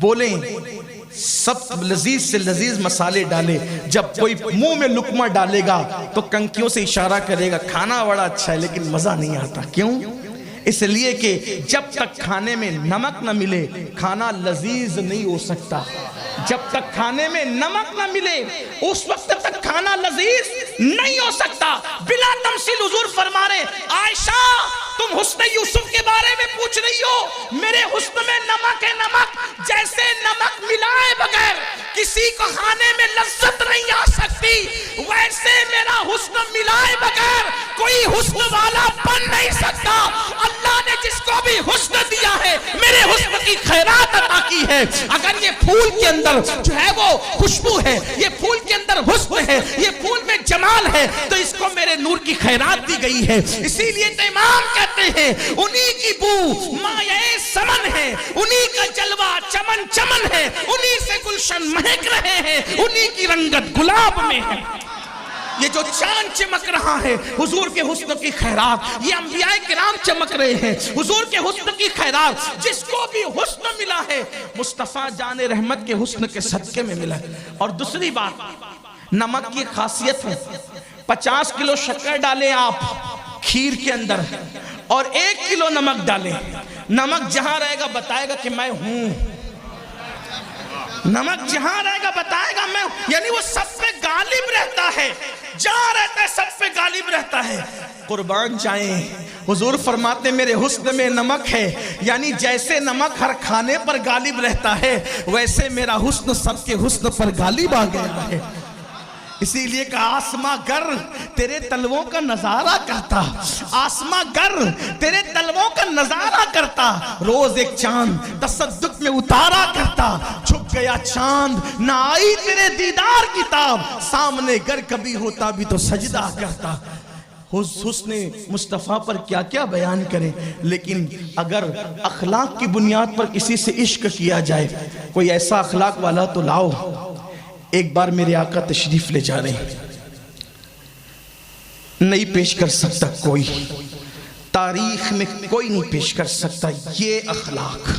بولیں سب لذیذ سے لذیذ مسالے ڈالے. جب کوئی منہ میں لقمہ ڈالے گا تو کنکیوں سے اشارہ کرے گا کھانا بڑا اچھا ہے لیکن مزہ نہیں آتا. کیوں؟ اس لیے کہ جب تک کھانے میں نمک نہ ملے کھانا لذیذ نہیں ہو سکتا. جب تک کھانے میں نمک نہ ملے اس وقت تک کھانا لذیذ نہیں ہو سکتا. بلا تمثیل حضور فرما رہے عائشہ تم حسن یوسف کے بارے میں پوچھ رہی ہو, میرے حسن میں نمک ہے. نمک جیسے نمک ملائے بغیر کسی کو کھانے میں لذت نہیں آ سکتی, ویسے میرا حسن ملائے بغیر کوئی حسن والا بن نہیں سکتا. اللہ نے جس کو بھی حسن دیا ہے میرے حسن کی خیرات عطا کی ہے. اگر یہ پھول کے اندر جو ہے وہ خوشبو ہے, یہ پھول کے اندر حسن ہے, یہ پھول میں جمال ہے, تو اس کو میرے نور کی خیرات دی گئی ہے. اسی لیے تو امام کہتے ہیں انہی کی بو مایہ سمن ہے, انہی کا جلوہ چمن چمن ہے, انہی سے گلشن مہک رہے ہیں, انہی کی رنگت گلاب میں ہے. یہ جو چاند چمک رہا ہے حضور کے حسن کی خیرات, یہ انبیاء کرام چمک رہے ہیں حضور کے حسن کی خیرات. جس کو بھی حسن ملا ہے مصطفیٰ جان رحمت کے حسن کے صدقے میں ملا ہے. اور دوسری بات نمک کی خاصیت ہے, 50 کلو شکر ڈالیں آپ کھیر کے اندر اور 1 کلو نمک ڈالیں, نمک جہاں رہے گا بتائے گا کہ میں ہوں. نمک جہاں رہے گا بتائے گا میں ہوں, یعنی وہ سب پہ غالب رہتا ہے, جہاں رہتا ہے سب پہ غالب رہتا ہے. قربان جائیں حضور فرماتے میرے حسن میں نمک ہے, یعنی جیسے نمک ہر کھانے پر غالب رہتا ہے ویسے میرا حسن سب کے حسن پر غالب آ گیا ہے. اسی لیے کہ آسماں گر تیرے تلووں کا نظارہ کرتا, آسماں گر تیرے تلووں کا نظارہ کرتا, روز ایک چاند تصدق میں اتارا کرتا, چھپ گیا چاند نہ آئی تیرے دیدار کتاب, سامنے گر کبھی ہوتا بھی تو سجدہ کرتا. حسن مصطفیٰ پر کیا کیا بیان کریں, لیکن اگر اخلاق کی بنیاد پر کسی سے عشق کیا جائے, کوئی ایسا اخلاق والا تو لاؤ. ایک بار میرے آقا تشریف لے جا رہے ہیں, نہیں پیش کر سکتا کوئی, تاریخ میں کوئی نہیں پیش کر سکتا یہ اخلاق.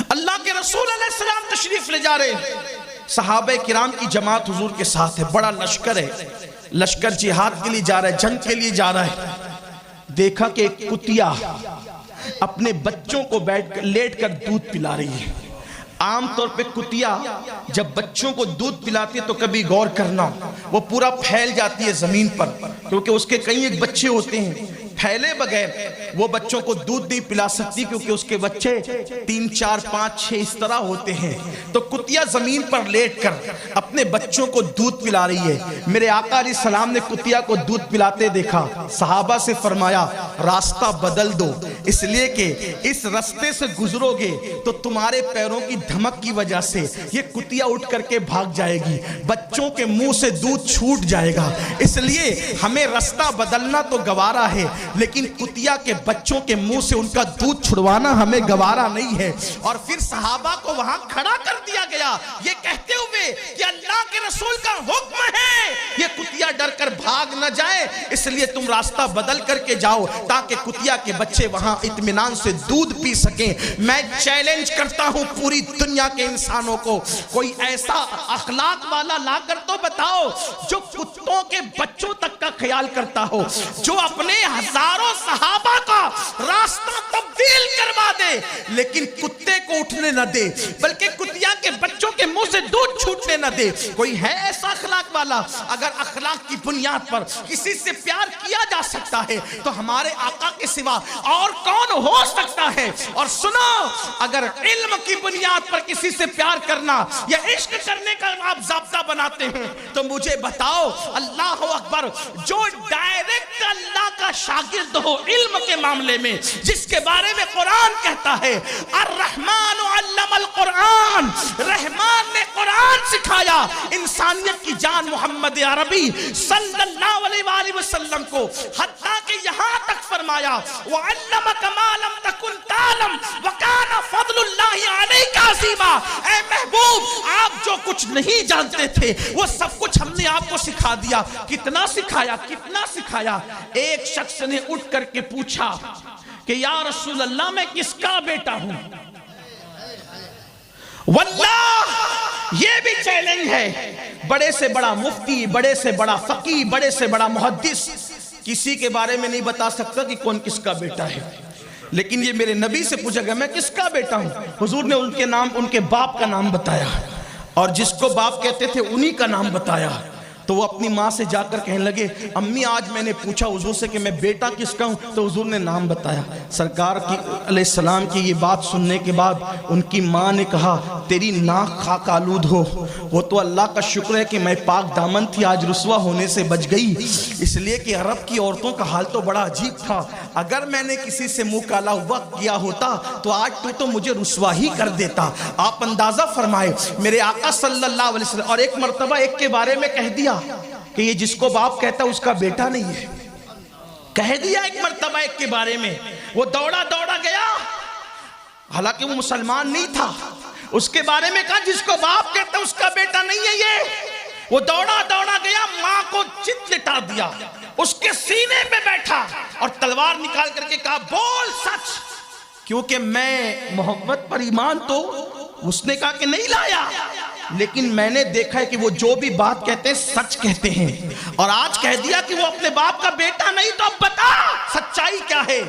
اللہ کے رسول علیہ السلام تشریف لے جا رہے ہیں, صحابہ کرام کی جماعت حضور کے ساتھ ہے, بڑا لشکر ہے, لشکر جہاد کے لیے جا رہا ہے, جنگ کے لیے جا رہا ہے. دیکھا کہ ایک کتیا اپنے بچوں کو لیٹ کر دودھ پلا رہی ہے. عام طور پہ کتیا جب بچوں کو دودھ پلاتی ہے تو کبھی غور کرنا وہ پورا پھیل جاتی ہے زمین پر, کیونکہ اس کے کئی ایک بچے ہوتے ہیں, پھیلے بغیر وہ بچوں کو دودھ نہیں پلا سکتی کیونکہ اس کے بچے 3 4 5 6 اس طرح ہوتے ہیں. تو کتیا زمین پر لیٹ کر اپنے بچوں کو دودھ پلا رہی ہے. میرے آقا علیہ السلام نے کتیا کو دودھ پلاتے دیکھا, صحابہ سے فرمایا راستہ بدل دو, اس لیے کہ اس راستے سے گزرو گے تو تمہارے پیروں کی دھمک کی وجہ سے یہ کتیا اٹھ کر کے بھاگ جائے گی, بچوں کے منہ سے دودھ چھوٹ جائے گا, اس لیے ہمیں راستہ بدلنا تو گوارا ہے لیکن کتیا کے بچوں کے منہ سے ان کا دودھ چھڑوانا ہمیں گوارا نہیں ہے. اور پھر صحابہ کو وہاں کھڑا کر دیا گیا یہ کہتے ہوئے کہ اللہ کے رسول کا حکم ہے یہ کتیا ڈر کر بھاگ نہ جائے, اس لیے تم راستہ بدل کر کے جاؤ تاکہ کتیا کے بچے وہاں اطمینان سے دودھ پی سکیں. میں چیلنج کرتا ہوں پوری دنیا کے انسانوں کو, کوئی ایسا اخلاق والا لا کر تو بتاؤ جو کتوں کے بچوں تک کا خیال کرتا ہو, جو اپنے ہزاروں صحابہ کا راستہ تبدیل کروا دے لیکن کتے کو اٹھنے نہ دے بلکہ کتیا کے بچوں کے منہ سے دودھ چھوٹنے نہ دے. کوئی ہے ایسا اخلاق والا؟ اگر اخلاق کی بنیاد پر کسی سے پیار کیا جا سکتا ہے تو ہمارے آقا کے سوا اور کون ہو سکتا ہے؟ اور سنو, اگر علم کی بنیاد پر کسی سے پیار کرنا یا عشق کرنے کا آپ ضابطہ بناتے ہیں تو مجھے بتاؤ, اللہ اکبر, جو ڈائریکٹ اللہ کا شاگرد ہو علم کے معاملے میں, جس کے بارے میں قرآن کہتا ہے الرحمن علم القرآن, رحمان نے قرآن سکھایا, انسانیت کی محمد عربی صلی اللہ علیہ وآلہ وسلم کو, حتیٰ کہ یہاں تک فرمایا فرمایا وَعَلَّمَكَ مَا لَمْ تَكُنْ تَعْلَمْ وَكَانَ فَضْلُ اللَّهِ عَلَيْكَ عَظِيمًا۔ اے محبوب آپ جو کچھ نہیں جانتے تھے وہ سب کچھ ہم نے آپ کو سکھا دیا۔ کتنا سکھایا، کتنا سکھایا؟ ایک شخص نے اٹھ کر کے پوچھا کہ یا رسول اللہ میں کس کا بیٹا ہوں؟ واللہ یہ بھی چیلنج ہے، بڑے سے بڑا مفتی، بڑے سے بڑا فقیہ، بڑے سے بڑا محدث کسی کے بارے میں نہیں بتا سکتا کہ کون کس کا بیٹا ہے، لیکن یہ میرے نبی سے پوچھا گیا میں کس کا بیٹا ہوں؟ حضور نے ان کے نام، ان کے باپ کا نام بتایا، اور جس کو باپ کہتے تھے انہی کا نام بتایا۔ تو وہ اپنی ماں سے جا کر کہنے لگے امی آج میں نے پوچھا حضور سے کہ میں بیٹا کس کا ہوں، تو حضور نے نام بتایا۔ سرکار کی علیہ السلام کی یہ بات سننے کے بعد ان کی ماں نے کہا تیری ناک خاک آلود ہو، وہ تو اللہ کا شکر ہے کہ میں پاک دامن تھی، آج رسوا ہونے سے بچ گئی، اس لیے کہ عرب کی عورتوں کا حال تو بڑا عجیب تھا، اگر میں نے کسی سے منہ کالا ہوا کیا ہوتا تو آج تو مجھے رسوا ہی کر دیتا۔ آپ اندازہ فرمائے میرے آقا صلی اللہ علیہ وسلم، اور ایک مرتبہ ایک کے بارے میں کہہ دیا کہ یہ جس کو باپ کہتا اس کا بیٹا نہیں ہے، کہہ دیا ایک مرتبہ ایک کے بارے میں۔ وہ دوڑا دوڑا گیا، حالانکہ وہ مسلمان نہیں تھا، اس کے بارے میں کہا جس کو باپ کہتا اس کا بیٹا نہیں ہے یہ۔ وہ دوڑا دوڑا گیا، ماں کو چت لٹا دیا، اس کے سینے پہ بیٹھا اور تلوار نکال کر کے کہا بول سچ، کیونکہ میں محبت پر ایمان تو اس نے کہا کہ نہیں لایا، لیکن میں نے دیکھا ہے کہ وہ جو بھی بات کہتے ہیں سچ کہتے ہیں، اور آج کہہ دیا کہ وہ اپنے باپ کا بیٹا نہیں، تو اب بتا سچائی کیا ہے؟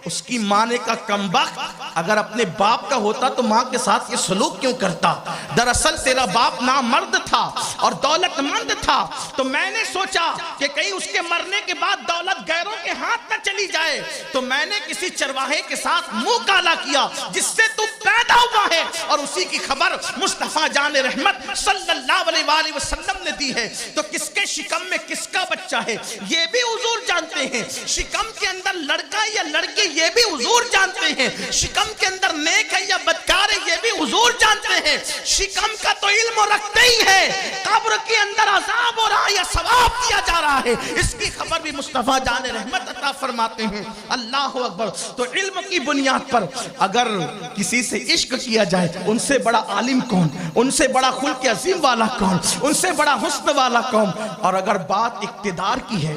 اس کی ماں نے کہا کم بخت، اگر اپنے باپ کا ہوتا تو ماں کے ساتھ یہ سلوک کیوں کرتا؟ دراصل تیرا باپ نامرد تھا اور دولت مند تھا، تو میں نے سوچا کہ کہیں اس کے مرنے کے بعد دولت غیروں کے ہاتھ نہ چلی جائے، تو میں نے کسی چرواہے کے ساتھ منہ کالا کیا جس سے تو پیدا ہوا ہے، اور اسی کی خبر مصطفیٰ جان رحمت صلی اللہ علیہ وآلہ وسلم نے دی ہے۔ تو کس کے شکم میں کس کا بچہ ہے یہ بھی حضور جانتے ہیں، شکم کے اندر لڑکا یا لڑکی یہ بھی حضور جانتے ہیں، شکم کے اندر نیک ہے یا بدکار ہے یہ بھی حضور جانتے ہیں، شکم کا تو علم رکھتے ہی ہے، قبر کے اندر عذاب ہو رہا ہے یا ثواب دیا جا رہا ہے اس کی خبر بھی مصطفیٰ جان رحمت عطا فرماتے ہیں۔ اللہ اکبر۔ تو علم کی بنیاد پر اگر کسی سے عشق کیا جائے، ان سے بڑا عالم کون، ان سے بڑا خلق عظیم والا کون، ان سے بڑا حسن والا کون؟ اور اگر بات اقتدار کی ہے،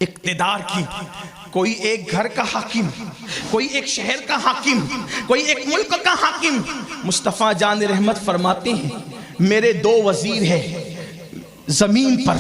اقتدار کی، کوئی ایک گھر کا حاکم، کوئی ایک شہر کا حاکم، کوئی ایک ملک کا حاکم، مصطفیٰ جان رحمت فرماتے ہیں میرے دو وزیر ہیں زمین پر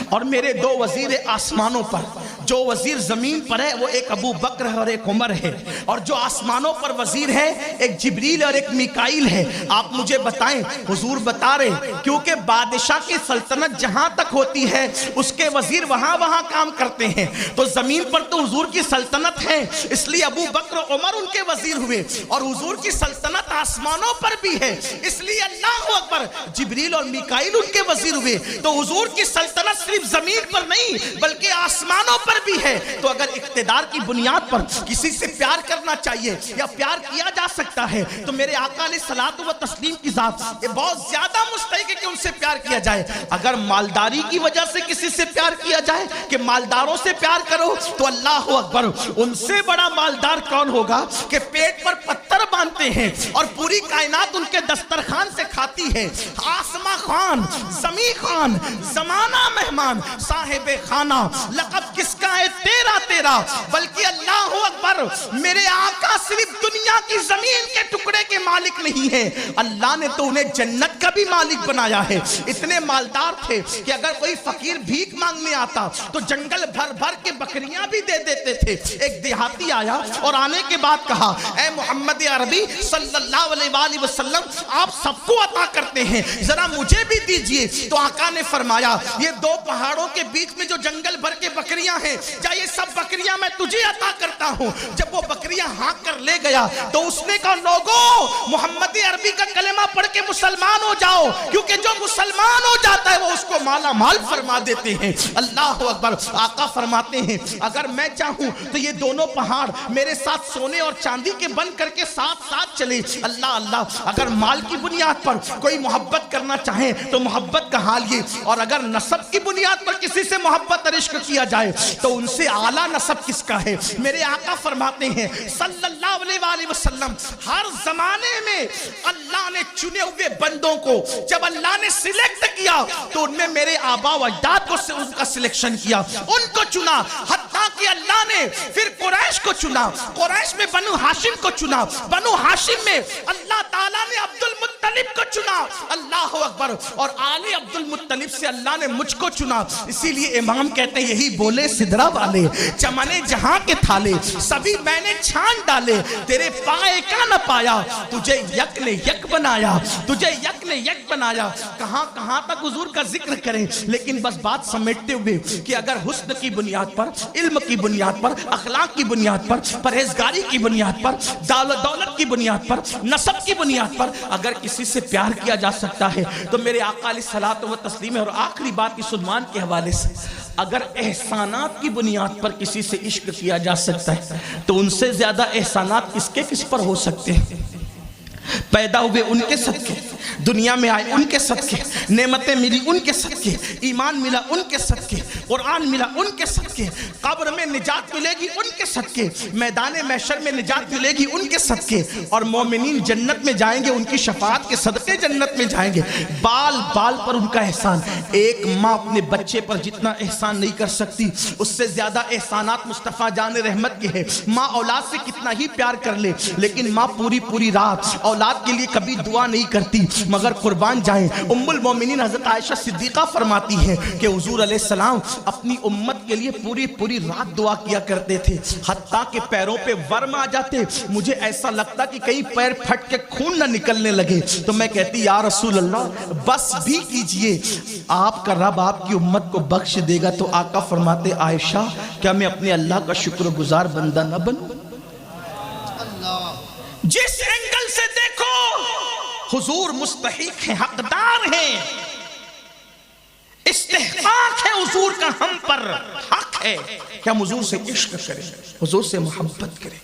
اور میرے دو وزیر آسمانوں پر۔ جو وزیر زمین پر ہے وہ ایک ابو بکر ہے اور ایک عمر ہے، اور جو آسمانوں پر وزیر ہے ایک جبریل اور ایک میکائیل ہے۔ آپ مجھے بتائیں، حضور بتا رہے کیونکہ بادشاہ کی سلطنت جہاں تک ہوتی ہے اس کے وزیر وہاں وہاں کام کرتے ہیں، تو زمین پر تو حضور کی سلطنت ہے، اس لیے ابو بکر عمر ان کے وزیر ہوئے، اور حضور کی سلطنت آسمانوں پر بھی ہے، اس لیے اللہ اکبر جبریل اور میکائیل ان کے وزیر ہوئے۔ تو حضور کی سلطنت صرف زمین پر نہیں بلکہ آسمانوں پر بھی ہے۔ تو اگر اقتدار کی بنیاد پر کسی سے پیار کرنا چاہیے یا پیار کیا جا سکتا ہے تو میرے آقا علیہ الصلوۃ والتسلیم کی ذات یہ بہت زیادہ مستحق ہے کہ ان سے پیار کیا جائے۔ اگر مالداری کی وجہ سے کسی سے پیار کیا جائے کہ مالداروں سے پیار کرو تو اللہ اکبر، ان سے بڑا مالدار کون ہوگا کہ پیٹ پر پتھر باندھتے ہیں اور پوری کائنات ان کے دسترخوان سے کھاتی ہے۔ آسماں خان، زمین خان، زمانہ مہمان، صاحب خانہ، لقب کس کا ہے تیرا تیرا، بلکہ اللہ اکبر میرے آقا صرف دنیا کی زمین کے ٹکڑے کے مالک نہیں ہے، اللہ نے تو انہیں جنت کا بھی مالک بنایا ہے۔ اتنے مالدار تھے کہ اگر کوئی فقیر بھیک مانگنے آتا تو جنگل بھر بھر کے بکریاں بھی دے دیتے تھے۔ ایک دیہاتی آیا اور آنے کے بعد کہا اے محمد عربی صلی اللہ علیہ وآلہ وسلم، آپ سب کو عطا کرتے ہیں، ذرا مجھے بھی دیجئے۔ تو آقا نے فرمایا یہ دو پہاڑوں کے بیچ میں جو جنگل بھر کے بکریاں ہیں، کیا یہ سب بکریاں میں تجھے عطا کرتا ہوں؟ جب وہ بکریاں ہانک کر لے گیا تو اس نے کہا لوگو محمد عربی کا کلمہ پڑھ کے مسلمان ہو جاؤ، کیونکہ جو مسلمان ہو جاتا ہے وہ اس کو مالا مال فرما دیتے ہیں۔ اللہ اکبر۔ آقا فرماتے ہیں اگر میں چاہوں تو یہ دونوں پہاڑ میرے ساتھ سونے اور چاندی کے بن کر کے ساتھ ساتھ چلے. اللہ اللہ, اگر مال کی بنیاد پر کوئی محبت کرنا چاہے تو محبت کا حال یہ, اور اگر نسب کی بنیاد پر کسی سے محبت اور عشق کیا جائے تو ان سے اعلیٰ نسب کس کا ہے. میرے آقا فرماتے ہیں صلی اللہ علیہ وآلہ وسلم, ہر زمانے میں اللہ نے چنے ہوئے بندوں کو جب اللہ نے سلیکٹ کیا تو ان میں میرے آبا و اجداد کو ان کا سلیکشن کیا, ان کو چنا. حتیٰ کہ اللہ نے پھر قریش کو چنا, قریش میں بنو ہاشم کو چنا, بنو ہاشم میں اللہ تعالیٰ نے عبد المطلب کو چنا. اللہ اکبر. اور آل عبد المطلب سے اللہ نے مجھ کو چنا. اسی لیے امام کہتے ہیں یہی بولے سدرا والے, چمنے جہاں کے تھالے سبھی میں نے چھان ڈالے, تیرے پائے کا نہ پایا, تجھے یک نے یک بنایا, تجھے یک نے یک بنایا. کہاں کہاں تک حضور کا ذکر کریں, لیکن بس بات سمیٹتے ہوئے کہ اگر حسن کی بنیاد پر, علم کی بنیاد پر, اخلاق کی بنیاد پر, پرہیزگاری کی بنیاد پر, دولت کی بنیاد پر, نسب کی بنیاد پر اگر کسی سے پیار کیا جا سکتا ہے تو میرے آقا علیہ الصلوۃ والتسلیم. اور آخری بات اس عنوان کے حوالے سے, اگر احسانات کی بنیاد پر کسی سے عشق کیا جا سکتا ہے تو ان سے زیادہ احسانات کس پر ہو سکتے ہیں. پیدا ہوئے ان کے صدقے, دنیا میں آئے ان کے صدقے, نعمتیں ملی ان کے صدقے, ایمان ملا ان کے صدقے, قرآن ملا ان کے صدقے, قبر میں نجات ملے گی ان کے صدقے, میدان محشر میں نجات ملے گی ان کے صدقے, اور مومنین جنت میں جائیں گے ان کی شفاعت کے صدقے جنت میں جائیں گے. بال بال پر ان کا احسان. ایک ماں اپنے بچے پر جتنا احسان نہیں کر سکتی اس سے زیادہ احسانات مصطفیٰ جان رحمت کے ہے. ماں اولاد سے کتنا ہی پیار کر لے لیکن ماں پوری رات اولاد کے لیے کبھی دعا نہیں کرتی, مگر قربان جائیں ام المومنین حضرت عائشہ صدیقہ فرماتی ہے کہ حضور علیہ السلام اپنی امت کے لیے پوری رات دعا کیا کرتے تھے, حتیٰ کہ پیروں پہ ورم آ جاتے, مجھے ایسا لگتا کہ کئی پیر پھٹ کے خون نہ نکلنے لگے. تو میں کہتی یا رسول اللہ بس بھی کیجئے, آپ کا رب آپ کی امت کو بخش دے گا. تو آقا فرماتے عائشہ کیا میں اپنے اللہ کا شکر گزار بندہ نہ بنوں؟ جس اینگل سے دیکھو حضور مستحق ہیں, حقدار ہیں, استحقاق ہے حضور کا ہم پر, حق ہے کہ ہم حضور سے عشق کریں, حضور سے محبت کریں.